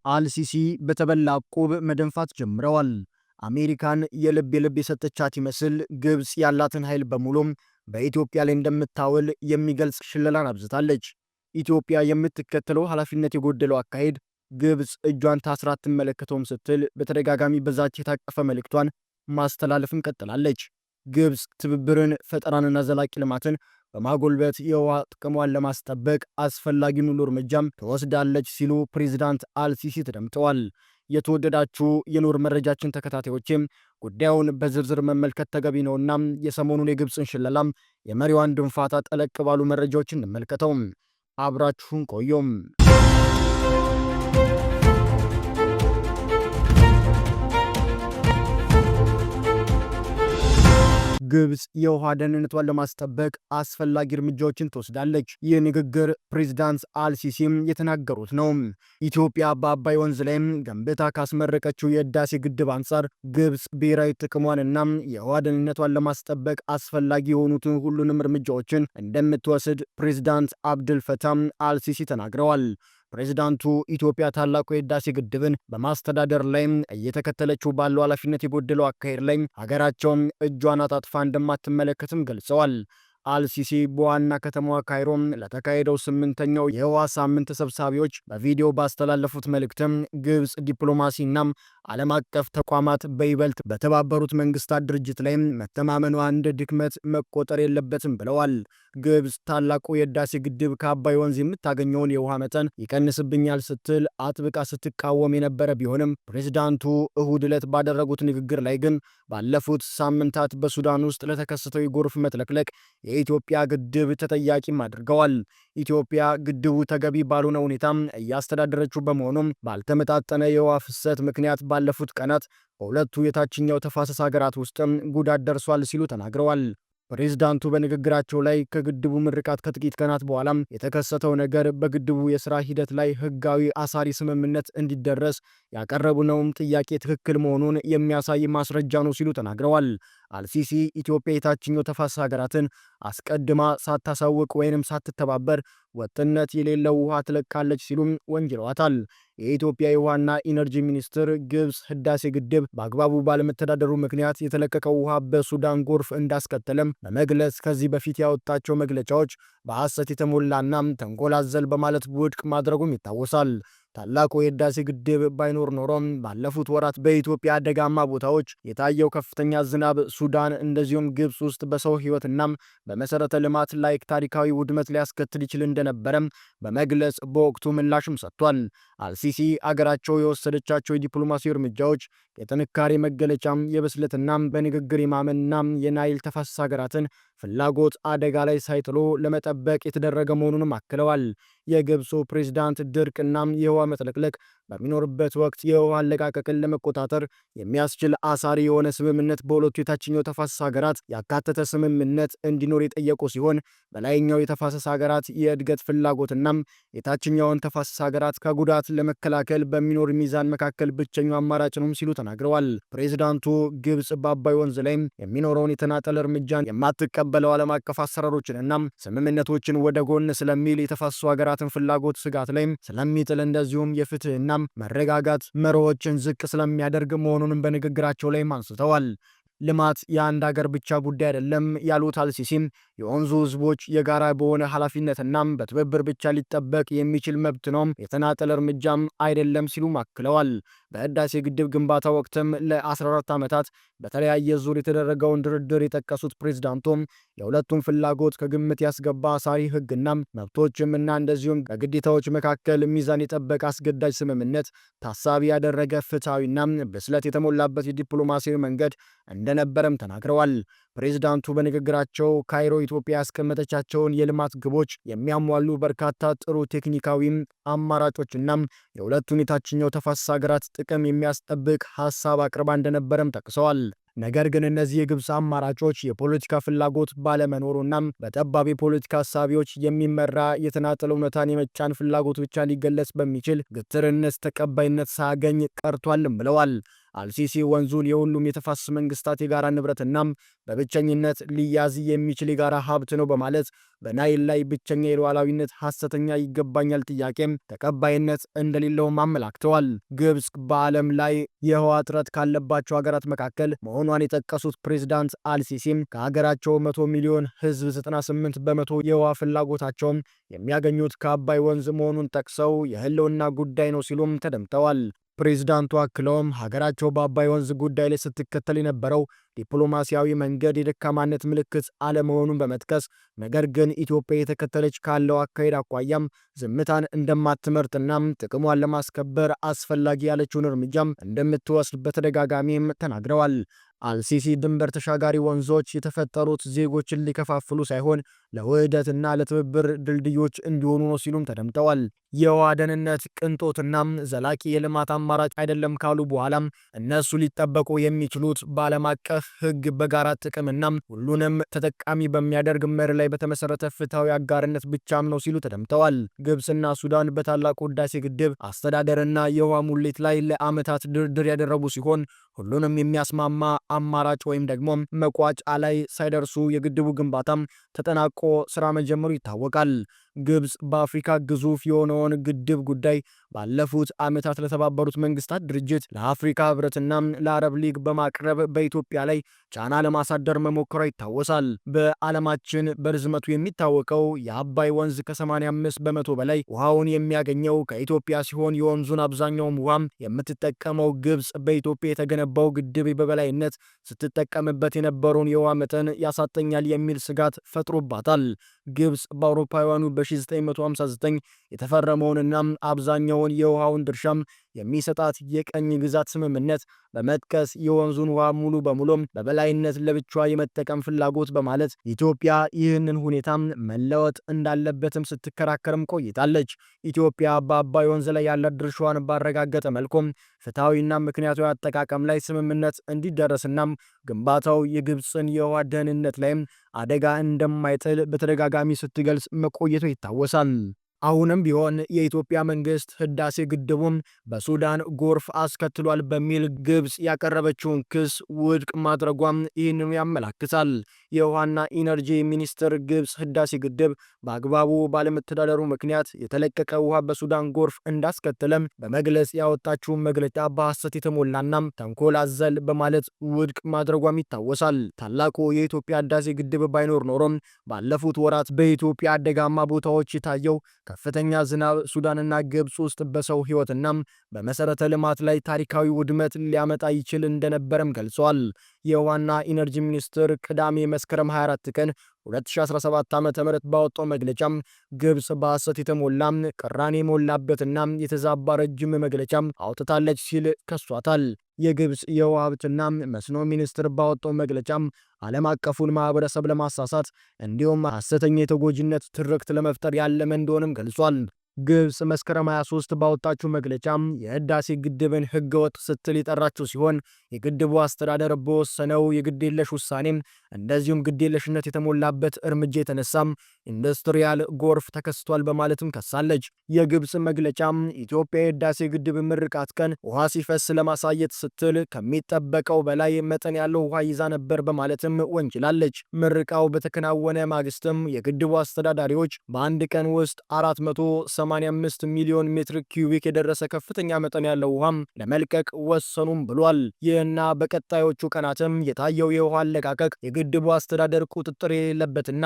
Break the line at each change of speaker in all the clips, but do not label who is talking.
አልሲሲ በተበላ ዕቁብ መደንፋት ጀምረዋል። አሜሪካን የልብ የሰጠቻት ይመስል ግብፅ ያላትን ኃይል በሙሉ በኢትዮጵያ ላይ እንደምታውል የሚገልጽ ሽለላን አብዝታለች። ኢትዮጵያ የምትከተለው ኃላፊነት የጎደለው አካሄድ ግብፅ እጇን ታስራ አትመለከተውም ስትል በተደጋጋሚ በዛች የታቀፈ መልእክቷን ማስተላለፍን ቀጥላለች። ግብፅ ትብብርን፣ ፈጠራንና ዘላቂ ልማትን በማጎልበት የውሃ ጥቅሟን ለማስጠበቅ አስፈላጊውን ሁሉ እርምጃም ትወስዳለች ሲሉ ፕሬዝዳንት አልሲሲ ተደምጠዋል። የተወደዳችሁ የኑር መረጃችን ተከታታዮችም ጉዳዩን በዝርዝር መመልከት ተገቢ ነውና የሰሞኑን የግብፅን ሽለላም የመሪዋን ድንፋታ ጠለቅ ባሉ መረጃዎችን እንመልከተው። አብራችሁን ቆዩም። ግብፅ የውሃ ደህንነቷን ለማስጠበቅ አስፈላጊ እርምጃዎችን ትወስዳለች። ይህ ንግግር ፕሬዝዳንት አልሲሲም የተናገሩት ነው። ኢትዮጵያ በአባይ ወንዝ ላይም ገንብታ ካስመረቀችው የህዳሴ ግድብ አንጻር ግብፅ ብሔራዊ ጥቅሟንና የውሃ ደህንነቷን ለማስጠበቅ አስፈላጊ የሆኑትን ሁሉንም እርምጃዎችን እንደምትወስድ ፕሬዝዳንት አብድልፈታም አልሲሲ ተናግረዋል። ፕሬዝዳንቱ ኢትዮጵያ ታላቁ የህዳሴ ግድብን በማስተዳደር ላይ እየተከተለችው ባለው ኃላፊነት የጎደለው አካሄድ ላይ ሀገራቸውን እጇን አጣጥፋ እንደማትመለከትም ገልጸዋል። አልሲሲ በዋና ከተማዋ ካይሮ ለተካሄደው 8ኛው የውሃ ሳምንት ተሰብሳቢዎች በቪዲዮ ባስተላለፉት መልእክትም ግብፅ ዲፕሎማሲና ዓለም አቀፍ ተቋማት በይበልጥ በተባበሩት መንግስታት ድርጅት ላይ መተማመኗ እንደ ድክመት መቆጠር የለበትም ብለዋል። ግብፅ ታላቁ የህዳሴ ግድብ ከአባይ ወንዝ የምታገኘውን የውሃ መጠን ይቀንስብኛል ስትል አጥብቃ ስትቃወም የነበረ ቢሆንም ፕሬዝዳንቱ እሁድ ዕለት ባደረጉት ንግግር ላይ ግን ባለፉት ሳምንታት በሱዳን ውስጥ ለተከሰተው የጎርፍ መጥለቅለቅ የኢትዮጵያ ግድብ ተጠያቂም አድርገዋል። ኢትዮጵያ ግድቡ ተገቢ ባልሆነ ሁኔታም እያስተዳደረችው በመሆኑም ባልተመጣጠነ የውሃ ፍሰት ምክንያት ባለፉት ቀናት በሁለቱ የታችኛው ተፋሰስ ሀገራት ውስጥም ጉዳት ደርሷል ሲሉ ተናግረዋል። ፕሬዝዳንቱ በንግግራቸው ላይ ከግድቡ ምርቃት ከጥቂት ቀናት በኋላም የተከሰተው ነገር በግድቡ የሥራ ሂደት ላይ ሕጋዊ አሳሪ ስምምነት እንዲደረስ ያቀረቡነውም ጥያቄ ትክክል መሆኑን የሚያሳይ ማስረጃ ነው ሲሉ ተናግረዋል። አልሲሲ ኢትዮጵያ የታችኛው ተፋሰስ ሀገራትን አስቀድማ ሳታሳውቅ ወይንም ሳትተባበር ወጥነት የሌለው ውሃ ትለቃለች ሲሉም ወንጅለዋታል። የኢትዮጵያ የውሃና ኢነርጂ ሚኒስትር ግብፅ ህዳሴ ግድብ በአግባቡ ባለመተዳደሩ ምክንያት የተለቀቀው ውሃ በሱዳን ጎርፍ እንዳስከተለም በመግለጽ ከዚህ በፊት ያወጣቸው መግለጫዎች በሐሰት የተሞላና ተንኮል አዘል በማለት ውድቅ ማድረጉም ይታወሳል። ታላቁ የህዳሴ ግድብ ባይኖር ኖሮም ባለፉት ወራት በኢትዮጵያ ደጋማ ቦታዎች የታየው ከፍተኛ ዝናብ ሱዳን እንደዚሁም ግብፅ ውስጥ በሰው ህይወትና በመሰረተ ልማት ላይ ታሪካዊ ውድመት ሊያስከትል ይችል እንደነበረም በመግለጽ በወቅቱ ምላሽም ሰጥቷል። አልሲሲ አገራቸው የወሰደቻቸው የዲፕሎማሲ እርምጃዎች የጥንካሬ መገለጫም የብስለትና በንግግር የማመንና የናይል ተፋሰስ ሀገራትን ፍላጎት አደጋ ላይ ሳይጥሉ ለመጠበቅ የተደረገ መሆኑንም አክለዋል። የግብፁ ፕሬዝዳንት ድርቅና የውሃ መጥለቅለቅ በሚኖርበት ወቅት የውሃ አለቃቀቅን ለመቆጣጠር የሚያስችል አሳሪ የሆነ ስምምነት በሁለቱ የታችኛው ተፋሰስ ሀገራት ያካተተ ስምምነት እንዲኖር የጠየቁ ሲሆን በላይኛው የተፋሰስ ሀገራት የእድገት ፍላጎትና የታችኛውን ተፋሰስ ሀገራት ከጉዳት ለመከላከል በሚኖር ሚዛን መካከል ብቸኛው አማራጭ ነው ሲሉ ተናግረዋል። ፕሬዝዳንቱ ግብፅ በአባይ ወንዝ ላይ የሚኖረውን የተናጠል እርምጃን የማትቀበለው ዓለም አቀፍ አሰራሮችንና ስምምነቶችን ወደ ጎን ስለሚል የተፋሰሱ ሀገራትን ፍላጎት ስጋት ላይ ስለሚጥል እንደዚሁም የፍትህና መረጋጋት መርሆችን ዝቅ ስለሚያደርግ መሆኑንም በንግግራቸው ላይ አንስተዋል። ልማት የአንድ ሀገር ብቻ ጉዳይ አይደለም ያሉት አልሲሲም የወንዙ ህዝቦች የጋራ በሆነ ኃላፊነትና በትብብር ብቻ ሊጠበቅ የሚችል መብት ነው፣ የተናጠል እርምጃም አይደለም ሲሉ አክለዋል። በህዳሴ ግድብ ግንባታ ወቅትም ለ14 ዓመታት በተለያየ ዙር የተደረገውን ድርድር የጠቀሱት ፕሬዝዳንቱም የሁለቱም ፍላጎት ከግምት ያስገባ አሳሪ ህግና መብቶችም እና እንደዚሁም ከግዴታዎች መካከል ሚዛን የጠበቀ አስገዳጅ ስምምነት ታሳቢ ያደረገ ፍትሐዊና ብስለት የተሞላበት የዲፕሎማሲያዊ መንገድ እንደነበረም ተናግረዋል። ፕሬዝዳንቱ በንግግራቸው ካይሮ ኢትዮጵያ ያስቀመጠቻቸውን የልማት ግቦች የሚያሟሉ በርካታ ጥሩ ቴክኒካዊም አማራጮችና የሁለቱን የታችኛው ተፋሰስ ሀገራት ጥቅም የሚያስጠብቅ ሐሳብ አቅርባ እንደነበረም ጠቅሰዋል። ነገር ግን እነዚህ የግብፅ አማራጮች የፖለቲካ ፍላጎት ባለመኖሩና በጠባብ የፖለቲካ ሀሳቢዎች የሚመራ የተናጠል እውነታን የመጫን ፍላጎት ብቻ ሊገለጽ በሚችል ግትርነት ተቀባይነት ሳያገኝ ቀርቷልም ብለዋል። አልሲሲ ወንዙን የሁሉም የተፋሰስ መንግስታት የጋራ ንብረትና በብቸኝነት ሊያዝ የሚችል የጋራ ሀብት ነው በማለት በናይል ላይ ብቸኛ የሉዓላዊነት ሐሰተኛ ይገባኛል ጥያቄም ተቀባይነት እንደሌለውም አመላክተዋል። ግብፅ በዓለም ላይ የውሃ እጥረት ካለባቸው ሀገራት መካከል መሆኗን የጠቀሱት ፕሬዝዳንት አልሲሲም ከሀገራቸው 100 ሚሊዮን ሕዝብ 98 በመቶ የውሃ ፍላጎታቸውን የሚያገኙት ከአባይ ወንዝ መሆኑን ጠቅሰው የህልውና ጉዳይ ነው ሲሉም ተደምጠዋል። ፕሬዝዳንቱ አክለውም ሀገራቸው በአባይ ወንዝ ጉዳይ ላይ ስትከተል የነበረው ዲፕሎማሲያዊ መንገድ የደካማነት ምልክት አለመሆኑን በመጥቀስ ነገር ግን ኢትዮጵያ የተከተለች ካለው አካሄድ አኳያም ዝምታን እንደማትመርጥና ጥቅሟን ለማስከበር አስፈላጊ ያለችውን እርምጃም እንደምትወስድ በተደጋጋሚም ተናግረዋል። አልሲሲ ድንበር ተሻጋሪ ወንዞች የተፈጠሩት ዜጎችን ሊከፋፍሉ ሳይሆን ለውህደትና ለትብብር ድልድዮች እንዲሆኑ ነው ሲሉም ተደምጠዋል። የውሃ ደህንነት ቅንጦትና ዘላቂ የልማት አማራጭ አይደለም ካሉ በኋላም እነሱ ሊጠበቁ የሚችሉት በዓለም አቀፍ ሕግ በጋራ ጥቅምና ሁሉንም ተጠቃሚ በሚያደርግ መር ላይ በተመሰረተ ፍትሐዊ አጋርነት ብቻም ነው ሲሉ ተደምጠዋል። ግብፅና ሱዳን በታላቁ ህዳሴ ግድብ አስተዳደርና የውሃ ሙሌት ላይ ለዓመታት ድርድር ያደረጉ ሲሆን ሁሉንም የሚያስማማ አማራጭ ወይም ደግሞ መቋጫ ላይ ሳይደርሱ የግድቡ ግንባታም ተጠናቆ ስራ መጀመሩ ይታወቃል። ግብፅ በአፍሪካ ግዙፍ የሆነውን ግድብ ጉዳይ ባለፉት ዓመታት ለተባበሩት መንግስታት ድርጅት፣ ለአፍሪካ ህብረትና ለአረብ ሊግ በማቅረብ በኢትዮጵያ ላይ ጫና ለማሳደር መሞከሯ ይታወሳል። በዓለማችን በርዝመቱ የሚታወቀው የአባይ ወንዝ ከ85 በመቶ በላይ ውሃውን የሚያገኘው ከኢትዮጵያ ሲሆን የወንዙን አብዛኛውን ውሃም የምትጠቀመው ግብፅ በኢትዮጵያ የተገነባው ግድብ በበላይነት ስትጠቀምበት የነበረውን የውሃ መጠን ያሳጠኛል የሚል ስጋት ፈጥሮባታል። ግብፅ በአውሮፓውያኑ በ1959 የተፈረመውንና አብዛኛውን የውሃውን ድርሻም የሚሰጣት የቀኝ ግዛት ስምምነት በመጥቀስ የወንዙን ውሃ ሙሉ በሙሉ በበላይነት ለብቻዋ የመጠቀም ፍላጎት በማለት ኢትዮጵያ ይህንን ሁኔታም መለወጥ እንዳለበትም ስትከራከርም ቆይታለች። ኢትዮጵያ በአባይ ወንዝ ላይ ያላት ድርሻዋን ባረጋገጠ መልኩም ፍትሐዊና ምክንያታዊ አጠቃቀም ላይ ስምምነት እንዲደረስና ግንባታው የግብፅን የውሃ ደህንነት ላይም አደጋ እንደማይጥል በተደጋጋሚ ስትገልጽ መቆየቱ ይታወሳል። አሁንም ቢሆን የኢትዮጵያ መንግስት ህዳሴ ግድቡም በሱዳን ጎርፍ አስከትሏል በሚል ግብፅ ያቀረበችውን ክስ ውድቅ ማድረጓም ይህንኑ ያመላክታል። የውሃና ኢነርጂ ሚኒስትር ግብፅ ህዳሴ ግድብ በአግባቡ ባለመተዳደሩ ምክንያት የተለቀቀ ውሃ በሱዳን ጎርፍ እንዳስከተለም በመግለጽ ያወጣችውን መግለጫ በሐሰት የተሞላና ተንኮል አዘል በማለት ውድቅ ማድረጓም ይታወሳል። ታላቁ የኢትዮጵያ ህዳሴ ግድብ ባይኖር ኖሮም ባለፉት ወራት በኢትዮጵያ አደጋማ ቦታዎች የታየው ከፍተኛ ዝናብ ሱዳንና ግብፅ ውስጥ በሰው ህይወትና በመሰረተ ልማት ላይ ታሪካዊ ውድመት ሊያመጣ ይችል እንደነበረም ገልጿል። የውሃና ኢነርጂ ሚኒስትር ቅዳሜ መስከረም 24 ቀን 2017 ዓ.ም ባወጣው መግለጫም ግብፅ በሐሰት የተሞላ ቅራኔ የሞላበትና የተዛባ ረጅም መግለጫም አውጥታለች ሲል ከሷታል። የግብፅ የውሃ ሀብትና መስኖ ሚኒስትር ባወጣው መግለጫም ዓለም አቀፉን ማህበረሰብ ለማሳሳት እንዲሁም ሐሰተኛ የተጎጂነት ትርክት ለመፍጠር ያለመ እንደሆነም ገልጿል። ግብፅ መስከረም 23 ባወጣችው መግለጫም የህዳሴ ግድብን ህገወጥ ስትል የጠራችው ሲሆን የግድቡ አስተዳደር በወሰነው የግዴለሽ ውሳኔም እንደዚሁም ግዴለሽነት የተሞላበት እርምጃ የተነሳም ኢንዱስትሪያል ጎርፍ ተከስቷል በማለትም ከሳለች። የግብፅ መግለጫም ኢትዮጵያ የህዳሴ ግድብ ምርቃት ቀን ውሃ ሲፈስ ለማሳየት ስትል ከሚጠበቀው በላይ መጠን ያለው ውሃ ይዛ ነበር በማለትም ወንጅላለች። ምርቃው በተከናወነ ማግስትም የግድቡ አስተዳዳሪዎች በአንድ ቀን ውስጥ 485 ሚሊዮን ሜትር ኪዩቢክ የደረሰ ከፍተኛ መጠን ያለው ውሃም ለመልቀቅ ወሰኑም ብሏል። ይህና በቀጣዮቹ ቀናትም የታየው የውሃ አለቃቀቅ የግድቡ አስተዳደር ቁጥጥር የሌለበትና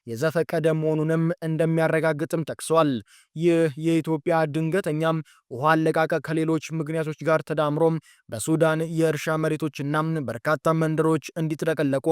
የዘፈቀደ መሆኑንም እንደሚያረጋግጥም ጠቅሷል። ይህ የኢትዮጵያ ድንገተኛም ውሃ አለቃቀቅ ከሌሎች ምክንያቶች ጋር ተዳምሮም በሱዳን የእርሻ መሬቶችና በርካታ መንደሮች እንዲጥለቀለቁ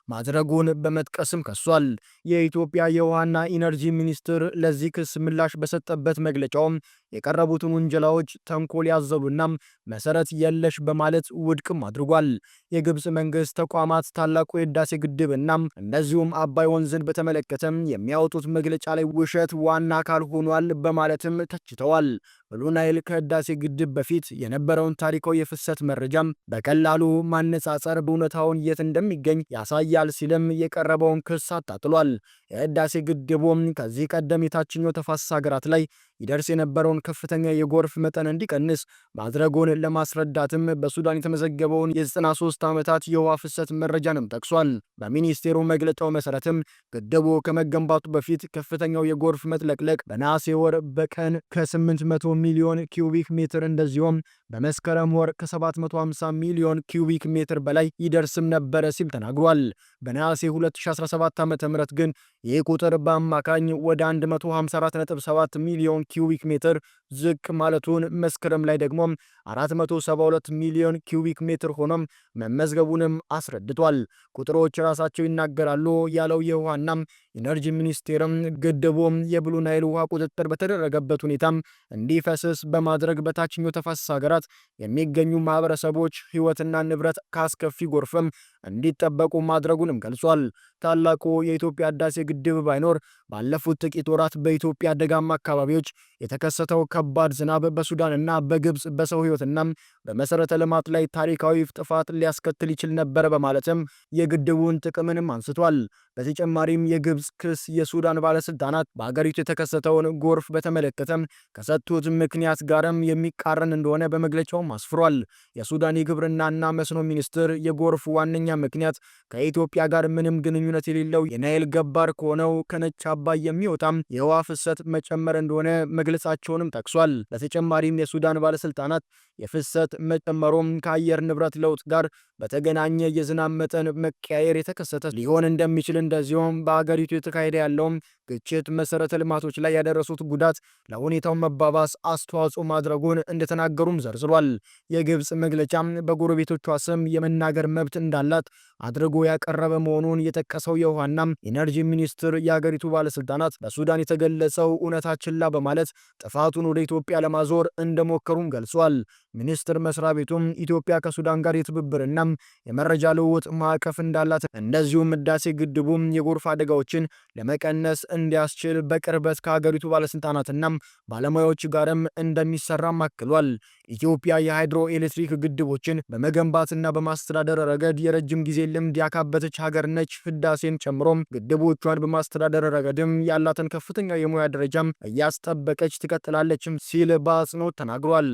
ማድረጉን በመጥቀስም ከሷል። የኢትዮጵያ የውሃና ኢነርጂ ሚኒስትር ለዚህ ክስ ምላሽ በሰጠበት መግለጫውም የቀረቡትን ውንጀላዎች ተንኮል ያዘሉና መሰረት የለሽ በማለት ውድቅም አድርጓል። የግብፅ መንግስት ተቋማት ታላቁ የህዳሴ ግድብና እንደዚሁም አባይ ወንዝን በተመለከተም የሚያወጡት መግለጫ ላይ ውሸት ዋና አካል ሆኗል በማለትም ተችተዋል። ብሉ ናይል ከህዳሴ ግድብ በፊት የነበረውን ታሪካዊ የፍሰት መረጃም በቀላሉ ማነጻጸር እውነታውን የት እንደሚገኝ ያሳያል ሲልም የቀረበውን ክስ አጣጥሏል። የህዳሴ ግድቡም ከዚህ ቀደም የታችኛው ተፋሰስ ሀገራት ላይ ይደርስ የነበረውን ከፍተኛ የጎርፍ መጠን እንዲቀንስ ማድረጉን ለማስረዳትም በሱዳን የተመዘገበውን የ93 ዓመታት የውሃ ፍሰት መረጃንም ጠቅሷል። በሚኒስቴሩ መግለጫው መሰረትም ግድቡ ከመገንባቱ በፊት ከፍተኛው የጎርፍ መጥለቅለቅ በነሐሴ ወር በቀን ከ800 ሚሊዮን ኪዩቢክ ሜትር እንደዚሁም በመስከረም ወር ከ750 ሚሊዮን ኪዩቢክ ሜትር በላይ ይደርስም ነበረ ሲል ተናግሯል። በነሐሴ 2017 ዓ.ም ግን ይህ ቁጥር በአማካኝ ወደ 154.7 ሚሊዮን ኪዩቢክ ሜትር ዝቅ ማለቱን፣ መስከረም ላይ ደግሞ 472 ሚሊዮን ኪዩቢክ ሜትር ሆኖም መመዝገቡንም አስረድቷል። ቁጥሮች ራሳቸው ይናገራሉ ያለው የውሃና ኢነርጂ ሚኒስቴርም ግድቡ የብሉ ናይል ውሃ ቁጥጥር በተደረገበት ሁኔታ እንዲፈስስ በማድረግ በታችኛው ተፋሰስ ሀገራት የሚገኙ ማህበረሰቦች ሕይወትና ንብረት ካስከፊ ጎርፍም እንዲጠበቁ ማድረጉንም ገልጿል። ታላቁ የኢትዮጵያ ህዳሴ ግድብ ባይኖር ባለፉት ጥቂት ወራት በኢትዮጵያ ደጋማ አካባቢዎች የተከሰተው ከባድ ዝናብ በሱዳንና በግብፅ በሰው ሕይወትና በመሰረተ ልማት ላይ ታሪካዊ ጥፋት ሊያስከትል ይችል ነበር በማለትም የግድቡን ጥቅምንም አንስቷል። በተጨማሪም የግብፅ ክስ የሱዳን ባለስልጣናት በአገሪቱ የተከሰተውን ጎርፍ በተመለከተ ከሰጡት ምክንያት ጋርም የሚቃረን እንደሆነ በመግለጫውም አስፍሯል። የሱዳን የግብርናና መስኖ ሚኒስትር የጎርፍ ዋነኛ ምክንያት ከኢትዮጵያ ጋር ምንም ግንኙነት የሌለው የናይል ገባር ከሆነው ከነጭ አባይ የሚወጣም የውሃ ፍሰት መጨመር እንደሆነ መግለጻቸውንም ጠቅሷል። በተጨማሪም የሱዳን ባለስልጣናት የፍሰት መጨመሩም ከአየር ንብረት ለውጥ ጋር በተገናኘ የዝናብ መጠን መቀያየር የተከሰተ ሊሆን እንደሚችል እንደዚሁም በአገሪቱ የተካሄደ ያለውም ግጭት መሰረተ ልማቶች ላይ ያደረሱት ጉዳት ለሁኔታው መባባስ አስተዋጽኦ ማድረጉን እንደተናገሩም ዘርዝሯል። የግብፅ መግለጫ በጎረቤቶቿ ስም የመናገር መብት እንዳላት አድርጎ ያቀረበ መሆኑን የጠቀሰው የውሃና ኢነርጂ ሚኒስትር የአገሪቱ ባለስልጣናት በሱዳን የተገለጸው እውነታ ችላ በማለት ጥፋቱን ወደ ኢትዮጵያ ለማዞር እንደሞከሩም ገልጿል። ሚኒስቴር መስሪያ ቤቱም ኢትዮጵያ ከሱዳን ጋር የትብብርና የመረጃ ልውውጥ ማዕቀፍ እንዳላት እንደዚሁም ህዳሴ ግድቡም የጎርፍ አደጋዎችን ለመቀነስ እንዲያስችል በቅርበት ከሀገሪቱ ባለስልጣናትና ባለሙያዎች ጋርም እንደሚሰራም አክሏል። ኢትዮጵያ የሃይድሮ ኤሌክትሪክ ግድቦችን በመገንባትና በማስተዳደር ረገድ የረጅም ጊዜ ልምድ ያካበተች ሀገር ነች። ህዳሴን ጨምሮም ግድቦቿን በማስተዳደር ረገድም ያላትን ከፍተኛ የሙያ ደረጃም እያስጠበቀች ትቀጥላለችም ሲል በአጽንኦት ተናግሯል።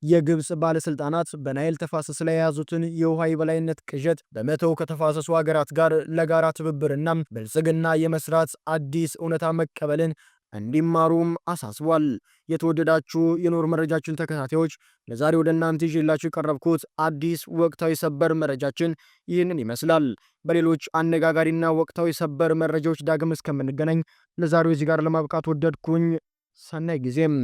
የግብፅ ባለስልጣናት በናይል ተፋሰስ ላይ የያዙትን የውሃ የበላይነት ቅዠት በመተው ከተፋሰሱ ሀገራት ጋር ለጋራ ትብብርና ብልጽግና የመስራት አዲስ እውነታ መቀበልን እንዲማሩም አሳስቧል። የተወደዳችሁ የኖር መረጃችን ተከታታዮች ለዛሬ ወደ እናንተ ይዤላችሁ የቀረብኩት አዲስ ወቅታዊ ሰበር መረጃችን ይህንን ይመስላል። በሌሎች አነጋጋሪና ወቅታዊ ሰበር መረጃዎች ዳግም እስከምንገናኝ ለዛሬው እዚህ ጋር ለማብቃት ወደድኩኝ። ሰናይ ጊዜም